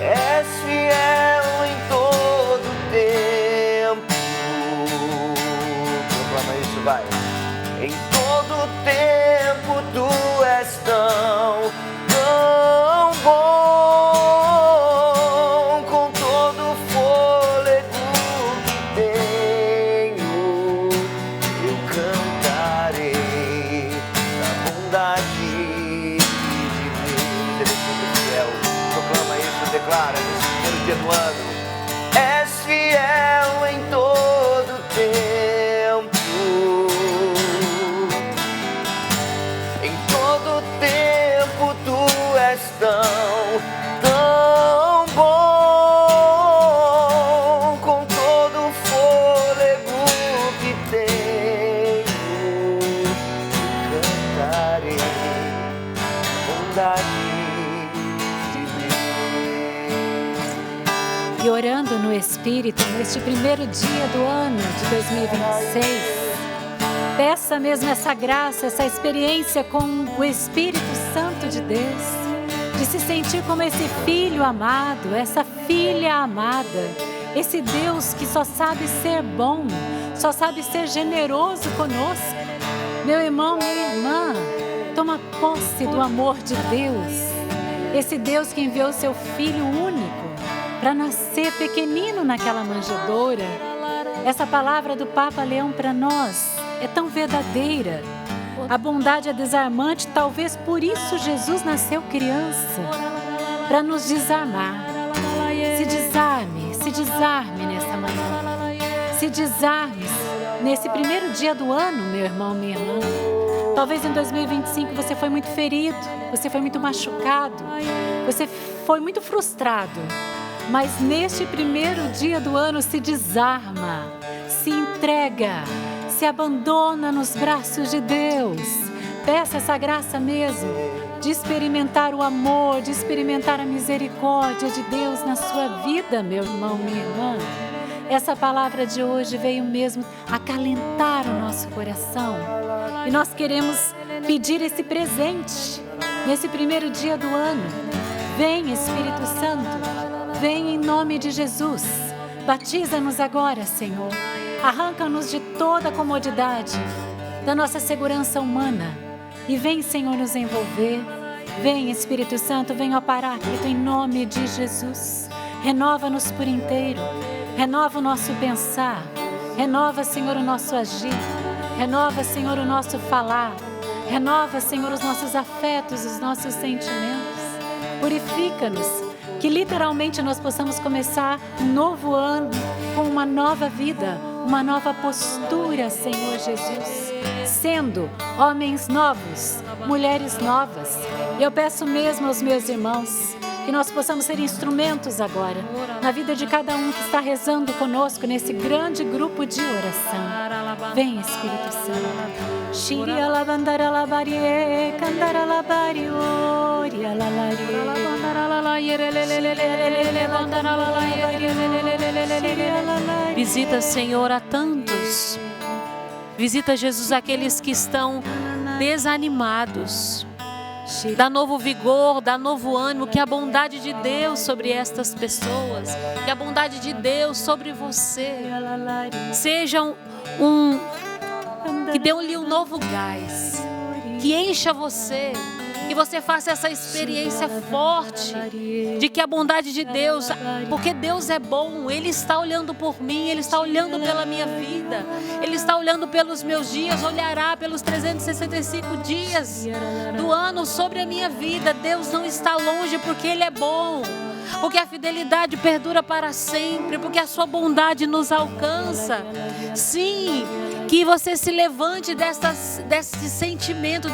És fiel em todo tempo. Proclama isso, vai. Em todo tempo tu és tão bom, com todo o fôlego que tenho, eu cantarei da bondade de Deus. Ele é sempre fiel. Proclama isso, declara nesse primeiro dia do ano. És fiel em todo tempo. Em todo tempo tu és tão bom, com todo o fôlego que tenho, cantarei a bondade de Deus. E orando no Espírito, neste primeiro dia do ano de 2026, peça mesmo essa graça, essa experiência com o Espírito Santo de Deus, de se sentir como esse filho amado, essa filha amada, esse Deus que só sabe ser bom, só sabe ser generoso conosco. Meu irmão, minha irmã, toma posse do amor de Deus, esse Deus que enviou seu Filho único para nascer pequenino naquela manjedoura. Essa palavra do Papa Leão para nós é tão verdadeira. A bondade é desarmante, talvez por isso Jesus nasceu criança, para nos desarmar. Se desarme nessa manhã. Se desarme nesse primeiro dia do ano, meu irmão, minha irmã. Talvez em 2025 você foi muito ferido, você foi muito machucado, você foi muito frustrado. Mas neste primeiro dia do ano, se desarma, se entrega, se abandona nos braços de Deus. Peça essa graça mesmo, de experimentar o amor, de experimentar a misericórdia de Deus na sua vida, meu irmão, minha irmã. Essa palavra de hoje veio mesmo acalentar o nosso coração. E nós queremos pedir esse presente nesse primeiro dia do ano. Vem, Espírito Santo. Vem em nome de Jesus, batiza-nos agora, Senhor, arranca-nos de toda a comodidade, da nossa segurança humana e vem, Senhor, nos envolver. Vem, Espírito Santo, vem, ó Paráclito, em nome de Jesus, renova-nos por inteiro, renova o nosso pensar, renova, Senhor, o nosso agir, renova, Senhor, o nosso falar, renova, Senhor, os nossos afetos, os nossos sentimentos, purifica-nos, que literalmente nós possamos começar um novo ano com uma nova vida, uma nova postura, Senhor Jesus, sendo homens novos, mulheres novas. E eu peço mesmo aos meus irmãos que nós possamos ser instrumentos agora na vida de cada um que está rezando conosco nesse grande grupo de oração. Vem, Espírito Santo. Shiria lavandara labarie, candara labarie, oria lalarie. Visita, Senhor, a tantos. Visita, Jesus, aqueles que estão desanimados. Dá novo vigor, dá novo ânimo, que a bondade de Deus sobre estas pessoas, que a bondade de Deus sobre você seja que dê-lhe um novo gás, que encha você, que você faça essa experiência forte de que a bondade de Deus, porque Deus é bom, Ele está olhando por mim, Ele está olhando pela minha vida, Ele está olhando pelos meus dias, olhará pelos 365 dias do ano sobre a minha vida. Deus não está longe porque Ele é bom, porque a fidelidade perdura para sempre, porque a sua bondade nos alcança. Sim, que você se levante deste sentimento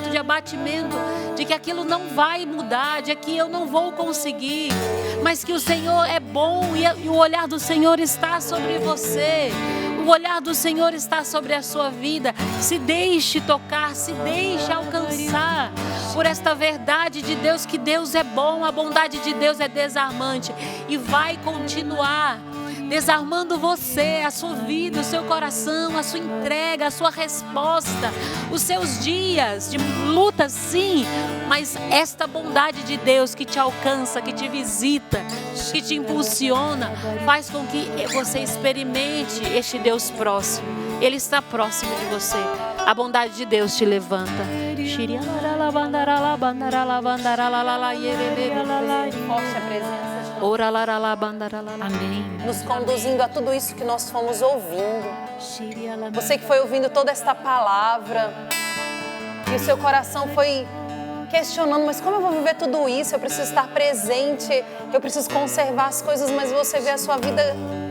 de abatimento, de que aquilo não vai mudar, de que eu não vou conseguir, mas que o Senhor é bom e o olhar do Senhor está sobre você. O olhar do Senhor está sobre a sua vida. Se deixe tocar, se deixe alcançar por esta verdade de Deus, que Deus é bom, a bondade de Deus é desarmante e vai continuar desarmando você, a sua vida, o seu coração, a sua entrega, a sua resposta, os seus dias de luta, sim, mas esta bondade de Deus que te alcança, que te visita, que te impulsiona, faz com que você experimente este Deus próximo. Ele está próximo de você. A bondade de Deus te levanta. Forte a presença. Amém. Nos conduzindo a tudo isso que nós fomos ouvindo. Você que foi ouvindo toda esta palavra e o seu coração foi questionando, mas como eu vou viver tudo isso? Eu preciso estar presente, eu preciso conservar as coisas, mas você vê a sua vida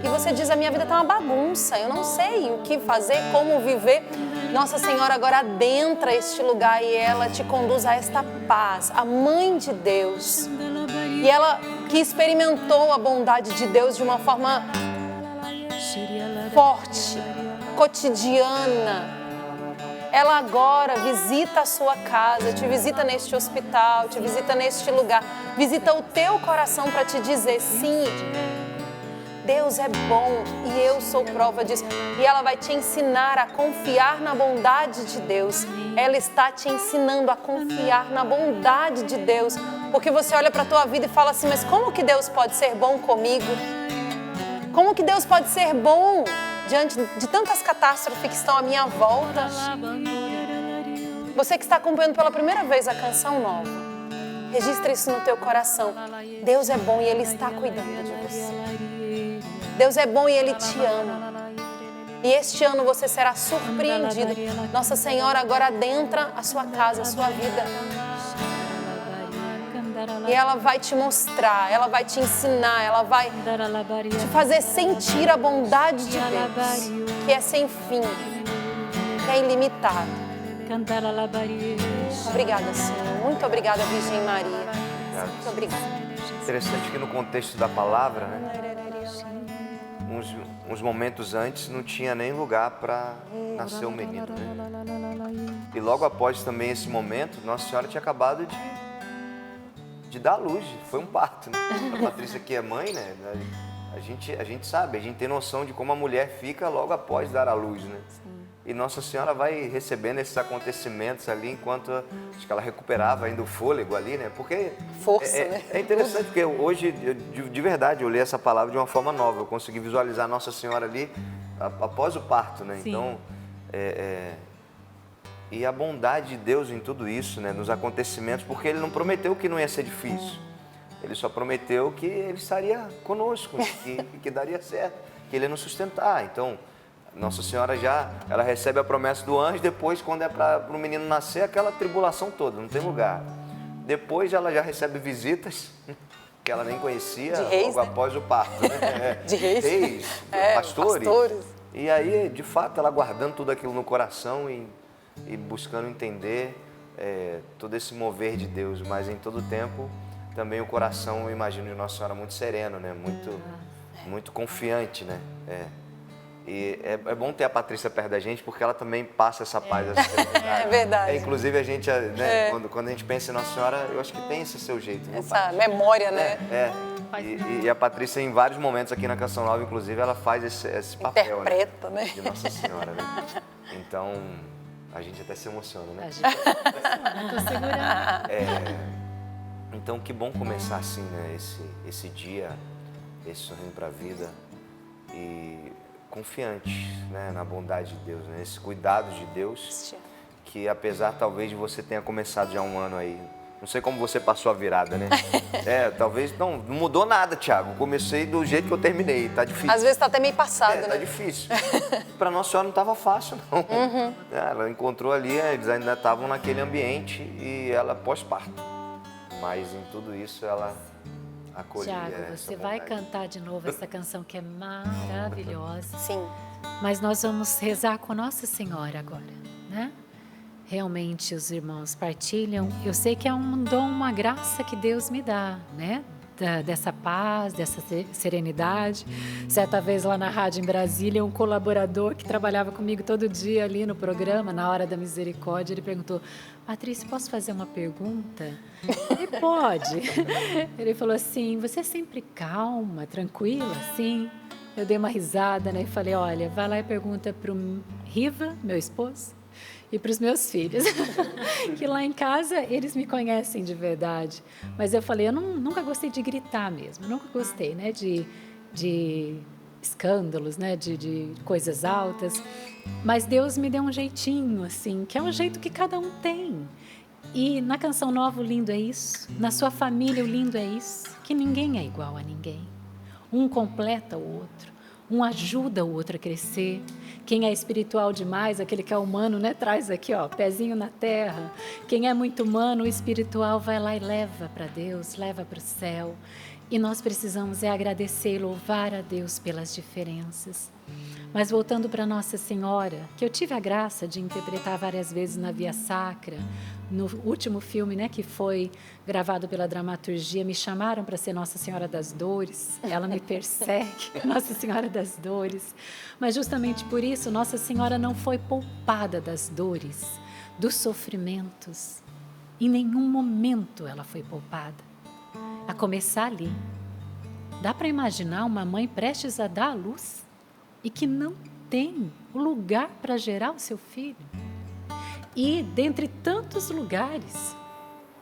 e você diz, a minha vida está uma bagunça, eu não sei o que fazer, como viver. Nossa Senhora agora adentra este lugar e ela te conduz a esta paz, a Mãe de Deus. E ela que experimentou a bondade de Deus de uma forma forte, cotidiana. Ela agora visita a sua casa, te visita neste hospital, te visita neste lugar, visita o teu coração para te dizer, sim, Deus é bom e eu sou prova disso. E ela vai te ensinar a confiar na bondade de Deus. Ela está te ensinando a confiar na bondade de Deus. Porque você olha para a tua vida e fala assim, mas como que Deus pode ser bom comigo? Como que Deus pode ser bom diante de tantas catástrofes que estão à minha volta? Você que está acompanhando pela primeira vez a canção nova, registra isso no teu coração. Deus é bom e Ele está cuidando de você. Deus é bom e Ele te ama. E este ano você será surpreendido. Nossa Senhora agora adentra a sua casa, a sua vida. E ela vai te mostrar, ela vai te ensinar, ela vai te fazer sentir a bondade de Deus, que é sem fim, que é ilimitado. Obrigada, Senhor. Muito obrigada, Virgem Maria. Muito obrigada. Interessante que no contexto da palavra, né? Uns momentos antes não tinha nem lugar para nascer um menino, né? E logo após também esse momento, Nossa Senhora tinha acabado de dar à luz, foi um parto, né? A Patrícia que é mãe, né? A gente sabe, a gente tem noção de como a mulher fica logo após dar à luz, né? E Nossa Senhora vai recebendo esses acontecimentos ali enquanto acho que ela recuperava ainda o fôlego ali, né? Porque força, né? É interessante porque hoje, de verdade, eu li essa palavra de uma forma nova. Eu consegui visualizar Nossa Senhora ali após o parto, né? Sim. Então, e a bondade de Deus em tudo isso, né? Nos acontecimentos, porque Ele não prometeu que não ia ser difícil. Ele só prometeu que Ele estaria conosco, que daria certo, que Ele ia nos sustentar. Então, Nossa Senhora ela recebe a promessa do anjo, depois quando é para o menino nascer, aquela tribulação toda, não tem lugar. Depois ela já recebe visitas, que ela nem conhecia, de reis, logo né? após o parto. Né? De reis. Pastores. E E aí, de fato, ela guardando tudo aquilo no coração e buscando entender todo esse mover de Deus, mas em todo tempo também o coração, eu imagino, de Nossa Senhora muito sereno, né? Muito confiante, né? E é bom ter a Patrícia perto da gente, porque ela também passa essa paz, essa serenidade. É verdade. Inclusive, a gente, né, quando a gente pensa em Nossa Senhora, eu acho que tem esse seu jeito. Essa memória, né? E a Patrícia, em vários momentos aqui na Canção Nova, inclusive, ela faz esse papel, interpreta, né? De Nossa Senhora, né? Então, a gente até se emociona, né? A gente tô segurando. Então, que bom começar assim, né? Esse dia, esse Sorrindo para a Vida. E confiante, né, na bondade de Deus, né, nesse cuidado de Deus, que apesar talvez de você tenha começado já um ano aí, não sei como você passou a virada, né? Talvez não mudou nada, Thiago. Comecei do jeito que eu terminei, tá difícil. Às vezes tá até meio passado, né? Tá difícil. Para Nossa Senhora não tava fácil, não. Uhum. Ela encontrou ali, eles ainda estavam naquele ambiente e ela pós-parto. Mas em tudo isso ela acolher Tiago, essa você vai bondade. cantar de novo essa canção que é maravilhosa. Sim. Mas nós vamos rezar com Nossa Senhora agora, né? Realmente os irmãos partilham. Eu sei que é um dom, uma graça que Deus me dá, né? Dessa paz, dessa serenidade. Certa vez lá na rádio em Brasília, um colaborador que trabalhava comigo todo dia ali no programa, na Hora da Misericórdia, ele perguntou: Patrícia, posso fazer uma pergunta? Ele pode. Ele falou assim: você é sempre calma, tranquila, assim? Eu dei uma risada, né? E falei: olha, vai lá e pergunta para o Riva, meu esposo, e para os meus filhos, que lá em casa eles me conhecem de verdade. Mas eu falei, eu nunca gostei de gritar mesmo, nunca gostei, né, de escândalos, né, de coisas altas. Mas Deus me deu um jeitinho, assim, que é um jeito que cada um tem. E na Canção Nova o lindo é isso, na sua família o lindo é isso, que ninguém é igual a ninguém. Um completa o outro, um ajuda o outro a crescer. Quem é espiritual demais, aquele que é humano, né, traz aqui, ó, pezinho na terra. Quem é muito humano, o espiritual vai lá e leva para Deus, leva para o céu. E nós precisamos agradecer e louvar a Deus pelas diferenças. Mas voltando para Nossa Senhora, que eu tive a graça de interpretar várias vezes na Via Sacra, no último filme, né, que foi gravado pela dramaturgia, me chamaram para ser Nossa Senhora das Dores. Ela me persegue, Nossa Senhora das Dores. Mas justamente por isso, Nossa Senhora não foi poupada das dores, dos sofrimentos. Em nenhum momento ela foi poupada. A começar ali. Dá para imaginar uma mãe prestes a dar à luz e que não tem o lugar para gerar o seu filho? E, dentre tantos lugares,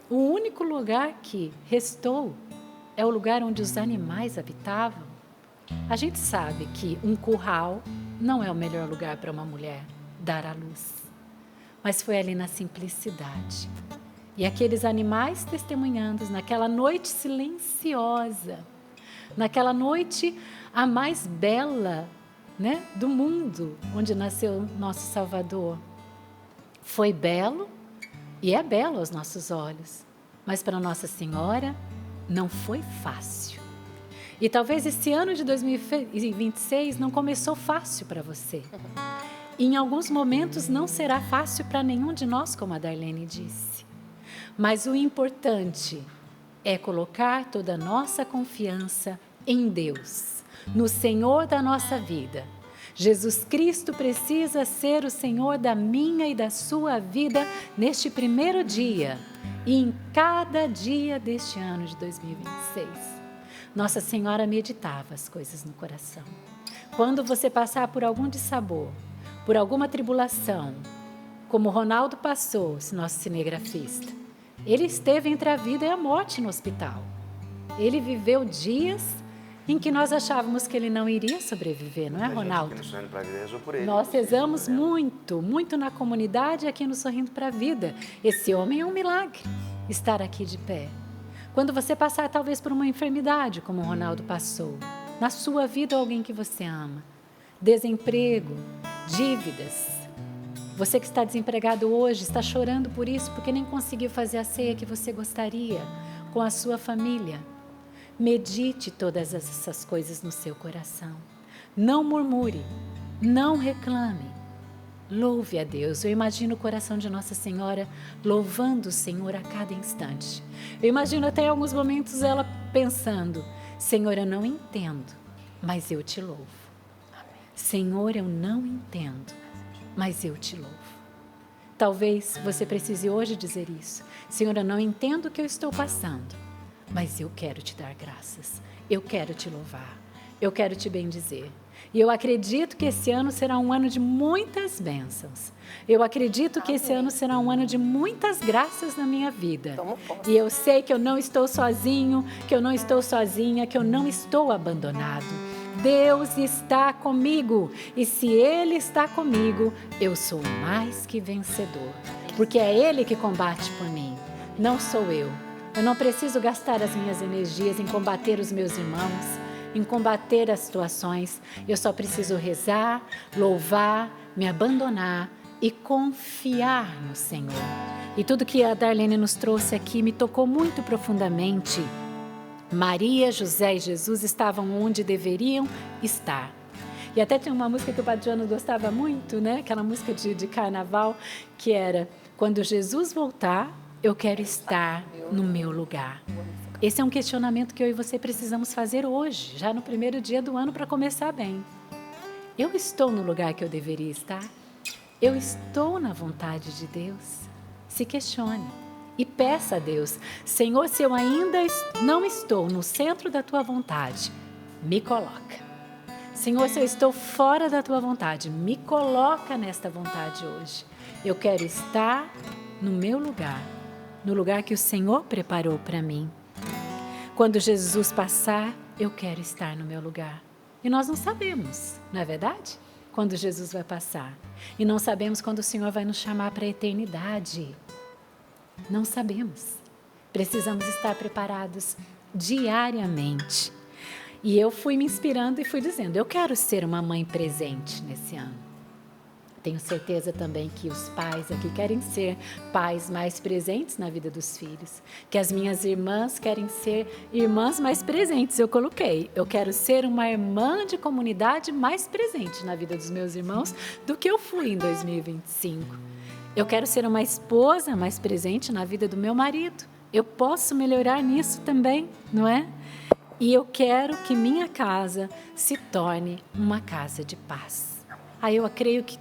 o único lugar que restou é o lugar onde os animais habitavam. A gente sabe que um curral não é o melhor lugar para uma mulher dar à luz. Mas foi ali na simplicidade. E aqueles animais testemunhando naquela noite silenciosa, naquela noite a mais bela, né, do mundo, onde nasceu nosso Salvador. Foi belo e é belo aos nossos olhos, mas para Nossa Senhora não foi fácil. E talvez esse ano de 2026 não começou fácil para você. E em alguns momentos não será fácil para nenhum de nós, como a Darlene disse. Mas o importante é colocar toda a nossa confiança em Deus, no Senhor da nossa vida. Jesus Cristo precisa ser o Senhor da minha e da sua vida neste primeiro dia e em cada dia deste ano de 2026. Nossa Senhora meditava as coisas no coração. Quando você passar por algum dissabor, por alguma tribulação, como Ronaldo passou, nosso cinegrafista, ele esteve entre a vida e a morte no hospital. Ele viveu dias em que nós achávamos que ele não iria sobreviver, não é, Ronaldo? Nós rezamos muito, muito na comunidade aqui no Sorrindo para a Vida. Esse homem é um milagre, estar aqui de pé. Quando você passar talvez por uma enfermidade, como o Ronaldo passou, na sua vida alguém que você ama, desemprego, dívidas. Você que está desempregado hoje, está chorando por isso porque nem conseguiu fazer a ceia que você gostaria com a sua família. Medite todas essas coisas no seu coração. Não murmure, não reclame. Louve a Deus. Eu imagino o coração de Nossa Senhora louvando o Senhor a cada instante. Eu imagino até em alguns momentos ela pensando: Senhor, eu não entendo, mas eu te louvo. Senhor, eu não entendo, mas eu te louvo. Talvez você precise hoje dizer isso. Senhor, eu não entendo o que eu estou passando, mas eu quero te dar graças. Eu quero te louvar. Eu quero te bendizer. E eu acredito que esse ano será um ano de muitas bênçãos. Eu acredito que esse ano será um ano de muitas graças na minha vida. E eu sei que eu não estou sozinho, que eu não estou sozinha, que eu não estou abandonado. Deus está comigo. E se Ele está comigo, eu sou mais que vencedor. Porque é Ele que combate por mim, não sou eu. Eu não preciso gastar as minhas energias em combater os meus irmãos, em combater as situações. Eu só preciso rezar, louvar, me abandonar e confiar no Senhor. E tudo que a Darlene nos trouxe aqui me tocou muito profundamente, Maria, José e Jesus estavam onde deveriam estar. E até tinha uma música que o Padre Jonas gostava muito, né? Aquela música de carnaval, que era: quando Jesus voltar, eu quero estar no meu lugar. Esse é um questionamento que eu e você precisamos fazer hoje, já no primeiro dia do ano, para começar bem. Eu estou no lugar que eu deveria estar? Eu estou na vontade de Deus? Se questione e peça a Deus: Senhor, se eu ainda não estou no centro da tua vontade, me coloca. Senhor, se eu estou fora da tua vontade, me coloca nesta vontade hoje. Eu quero estar no meu lugar, no lugar que o Senhor preparou para mim. Quando Jesus passar, eu quero estar no meu lugar. E nós não sabemos, não é verdade? Quando Jesus vai passar. E não sabemos quando o Senhor vai nos chamar para a eternidade. Não sabemos. Precisamos estar preparados diariamente. E eu fui me inspirando e fui dizendo: eu quero ser uma mãe presente nesse ano. Tenho certeza também que os pais aqui querem ser pais mais presentes na vida dos filhos. Que as minhas irmãs querem ser irmãs mais presentes. Eu coloquei: eu quero ser uma irmã de comunidade mais presente na vida dos meus irmãos do que eu fui em 2025. Eu quero ser uma esposa mais presente na vida do meu marido. Eu posso melhorar nisso também, não é? E eu quero que minha casa se torne uma casa de paz. Aí eu creio que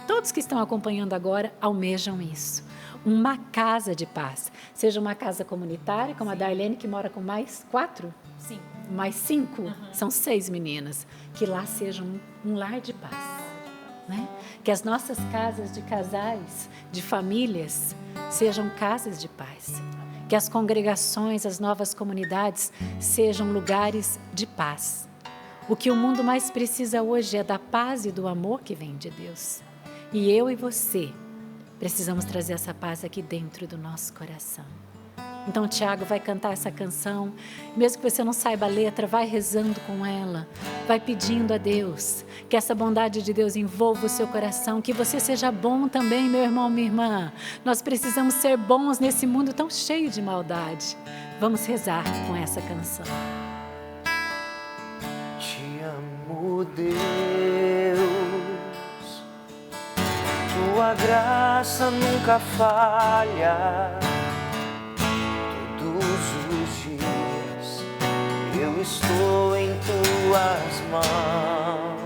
todos que estão acompanhando agora almejam isso. Uma casa de paz. Seja uma casa comunitária, como a Darlene, que mora com mais 4? Sim. Mais 5? São 6 meninas. Que lá seja um lar de paz. Né? Que as nossas casas de casais, de famílias, sejam casas de paz. Que as congregações, as novas comunidades sejam lugares de paz. O que o mundo mais precisa hoje é da paz e do amor que vem de Deus. E eu e você precisamos trazer essa paz aqui dentro do nosso coração. Então o Tiago vai cantar essa canção, mesmo que você não saiba a letra, vai rezando com ela, vai pedindo a Deus, que essa bondade de Deus envolva o seu coração, que você seja bom também, meu irmão, minha irmã. Nós precisamos ser bons nesse mundo tão cheio de maldade. Vamos rezar com essa canção. Te amo, Deus, tua graça nunca falha. Eu estou em tuas mãos.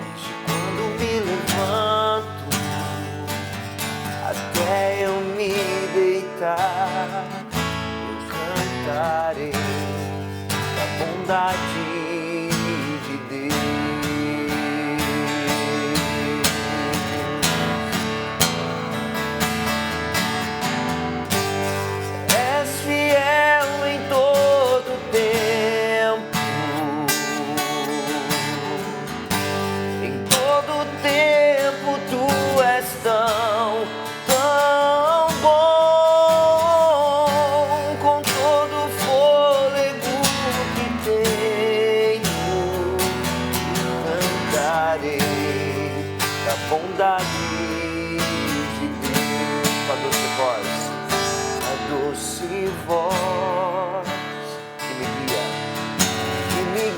Desde quando me levanto até eu me deitar, eu cantarei da bondade de Deus. És fiel em todo tempo, em todo tempo tu és tão bom, com todo o fôlego que tenho, cantarei da bondade de Deus. Com a doce voz, a doce voz que me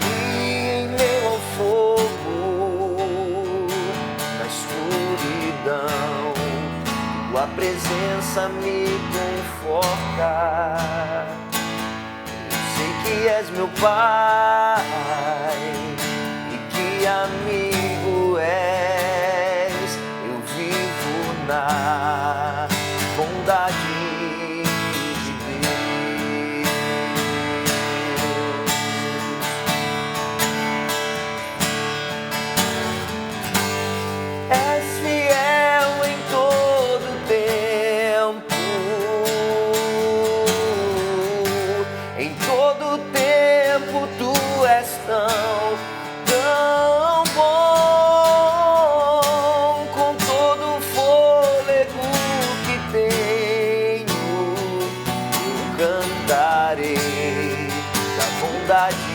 guia em meio ao fogo, na escuridão, tua presença me conforta. Eu sei que és meu Pai e que amigo és, eu vivo na bondade de Deus. És fiel em todo tempo, em todo tempo tu és tão bom, com todo o fôlego que tenho, eu cantarei da bondade